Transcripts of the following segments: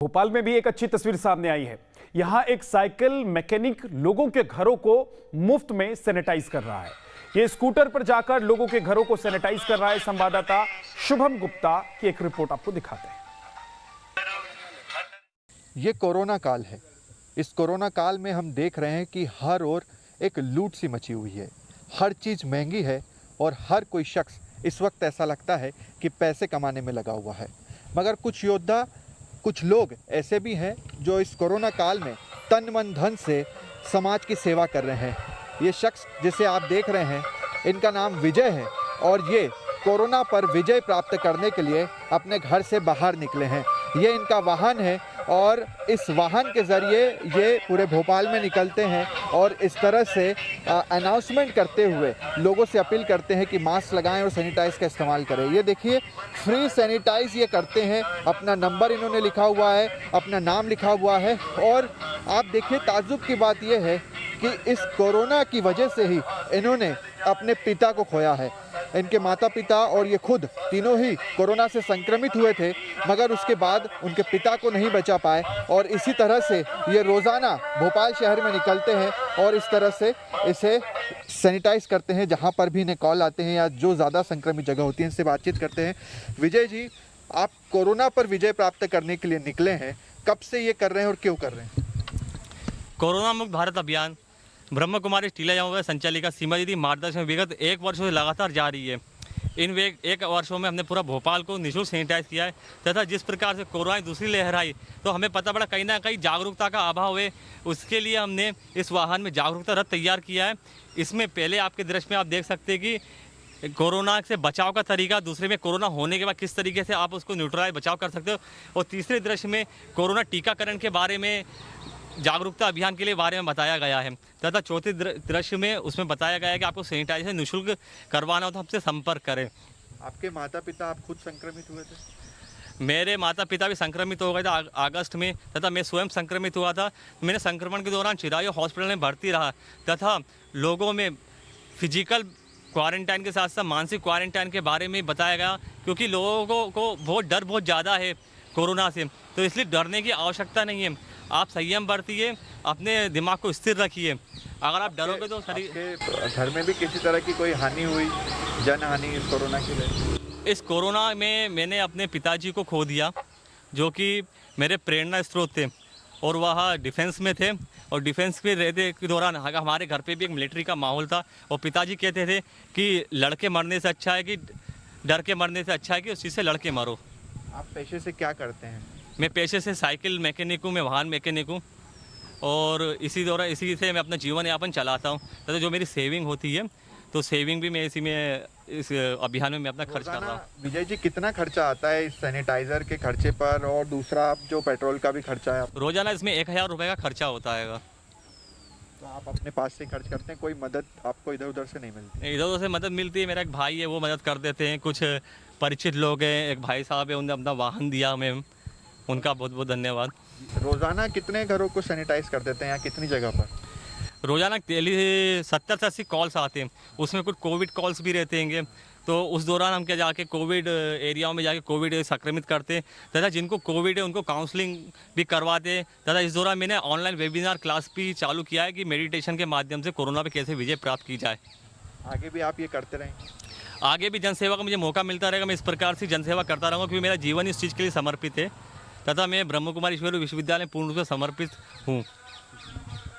भोपाल में भी एक अच्छी तस्वीर सामने आई है। यहां एक साइकिल मैकेनिक लोगों के घरों को मुफ्त में सैनिटाइज कर रहा है। ये स्कूटर पर जाकर लोगों के घरों को सैनिटाइज कर रहा है। संवाददाता शुभम गुप्ता की एक रिपोर्ट आपको दिखाते हैं। ये कोरोना काल है। इस कोरोना काल में हम देख रहे हैं कि हर ओर एक लूट सी मची हुई है। हर चीज़ महंगी है और हर कोई शख्स इस वक्त ऐसा लगता है कि पैसे कमाने में लगा हुआ है। मगर कुछ योद्धा, कुछ लोग ऐसे भी हैं जो इस कोरोना काल में तन मन धन से समाज की सेवा कर रहे हैं। ये शख्स जिसे आप देख रहे हैं, इनका नाम विजय है और ये कोरोना पर विजय प्राप्त करने के लिए अपने घर से बाहर निकले हैं। ये इनका वाहन है और इस वाहन के ज़रिए ये पूरे भोपाल में निकलते हैं और इस तरह से अनाउंसमेंट करते हुए लोगों से अपील करते हैं कि मास्क लगाएं और सैनिटाइज़ का इस्तेमाल करें। ये देखिए, फ्री सैनिटाइज़ ये करते हैं। अपना नंबर इन्होंने लिखा हुआ है, अपना नाम लिखा हुआ है और आप देखिए, ताज्जुब की बात यह है कि इस कोरोना की वजह से ही इन्होंने अपने पिता को खोया है। इनके माता पिता और ये खुद तीनों ही कोरोना से संक्रमित हुए थे, मगर उसके बाद उनके पिता को नहीं बचा पाए और इसी तरह से ये रोज़ाना भोपाल शहर में निकलते हैं और इस तरह से इसे सैनिटाइज करते हैं। जहां पर भी इन्हें कॉल आते हैं या जो ज़्यादा संक्रमित जगह होती है, इनसे बातचीत करते हैं। विजय जी, आप कोरोना पर विजय प्राप्त करने के लिए निकले हैं, कब से ये कर रहे हैं और क्यों कर रहे हैं? कोरोना मुक्त भारत अभियान ब्रह्म कुमारी टीला संचालिका सीमा दीदी मार्गदर्शन में विगत 1 वर्ष से लगातार जारी है। इन एक वर्षों में हमने पूरा भोपाल को निःशुल्क सैनिटाइज किया है तथा जिस प्रकार से कोरोना की दूसरी लहर आई तो हमें पता पड़ा कहीं ना कहीं जागरूकता का अभाव है। उसके लिए हमने इस वाहन में जागरूकता रथ तैयार किया है। इसमें पहले आपके दृश्य में आप देख सकते हैं कि कोरोना से बचाव का तरीका, दूसरे में कोरोना होने के बाद किस तरीके से आप उसको न्यूट्रलाइज बचाव कर सकते हो और तीसरे दृश्य में कोरोना टीकाकरण के बारे में जागरूकता अभियान के लिए बारे में बताया गया है तथा चौथे दृश्य में उसमें बताया गया है कि आपको सैनिटाइजेशन निःशुल्क करवाना हो तो हमसे संपर्क करें। आपके माता पिता, आप खुद संक्रमित हुए थे? मेरे माता पिता भी संक्रमित हो गए थे अगस्त में तथा मैं स्वयं संक्रमित हुआ था। मैंने संक्रमण के दौरान चिरायु हॉस्पिटल में भर्ती रहा तथा लोगों में फिजिकल क्वारंटाइन के साथ साथ मानसिक क्वारंटाइन के बारे में बताया गया, क्योंकि लोगों को बहुत ज़्यादा है कोरोना से, तो इसलिए डरने की आवश्यकता नहीं है। आप संयम बरतिए, अपने दिमाग को स्थिर रखिए। अगर आप डरोगे तो शरीर। घर में भी किसी तरह की कोई हानि हुई, जन हानि इस कोरोना के लिए? इस कोरोना में मैंने अपने पिताजी को खो दिया, जो कि मेरे प्रेरणा स्रोत थे और वह डिफेंस में थे और डिफेंस में रहते के दौरान हमारे घर पे भी एक मिलिट्री का माहौल था और पिताजी कहते थे कि लड़के मरने से अच्छा है कि डर के मरने से अच्छा है कि उस चीज़ से लड़के मरो। आप पेशे से क्या करते हैं? मैं पेशे से साइकिल मैकेनिक हूँ, मैं वाहन मैकेनिक हूँ और इसी से मैं अपना जीवन यापन चलाता हूँ तथा जो मेरी सेविंग होती है तो सेविंग भी मैं इस अभियान में मैं अपना खर्च कर रहा हूँ। विजय जी, कितना खर्चा आता है इस सैनिटाइजर के खर्चे पर और दूसरा जो पेट्रोल का भी खर्चा है? रोजाना इसमें 1000 रुपये का खर्चा होता है। तो आप अपने पास से खर्च करते हैं, कोई मदद आपको इधर उधर से नहीं मिलती? इधर उधर से मदद मिलती है। मेरा एक भाई है, वो मदद कर देते हैं। कुछ परिचित लोग हैं, एक भाई साहब है, उन्होंने अपना वाहन दिया हमें, उनका बहुत बहुत धन्यवाद। रोज़ाना कितने घरों को सैनिटाइज कर देते हैं या कितनी जगह पर? रोज़ाना 70 से 80 कॉल्स आते हैं, उसमें कुछ कोविड कॉल्स भी रहते हैं, तो उस दौरान हम क्या जाके कोविड एरियाओं में जाके कोविड संक्रमित करते हैं तथा जिनको कोविड है उनको काउंसलिंग भी करवाते हैं तथा इस दौरान मैंने ऑनलाइन वेबिनार क्लास भी चालू किया है कि मेडिटेशन के माध्यम से कोरोना पे कैसे विजय प्राप्त की जाए। आगे भी आप ये करते रहेंगे? आगे भी जनसेवा का मुझे मौका मिलता रहेगा, मैं इस प्रकार से जनसेवा करता रहूँगा क्योंकि मेरा जीवन इस चीज़ के लिए समर्पित है तथा मैं ब्रह्म कुमारी ईश्वरीय विश्वविद्यालय पूर्ण रूप से समर्पित हूँ।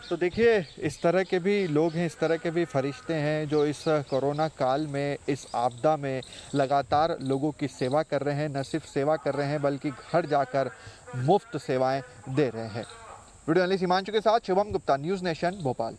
तो देखिए, इस तरह के भी लोग हैं, इस तरह के भी फरिश्ते हैं जो इस कोरोना काल में, इस आपदा में लगातार लोगों की सेवा कर रहे हैं। न सिर्फ सेवा कर रहे हैं बल्कि घर जाकर मुफ्त सेवाएं दे रहे हैं। वीडियो जर्नलिस्ट हिमांशु के साथ शुभम गुप्ता, न्यूज़ नेशन, भोपाल।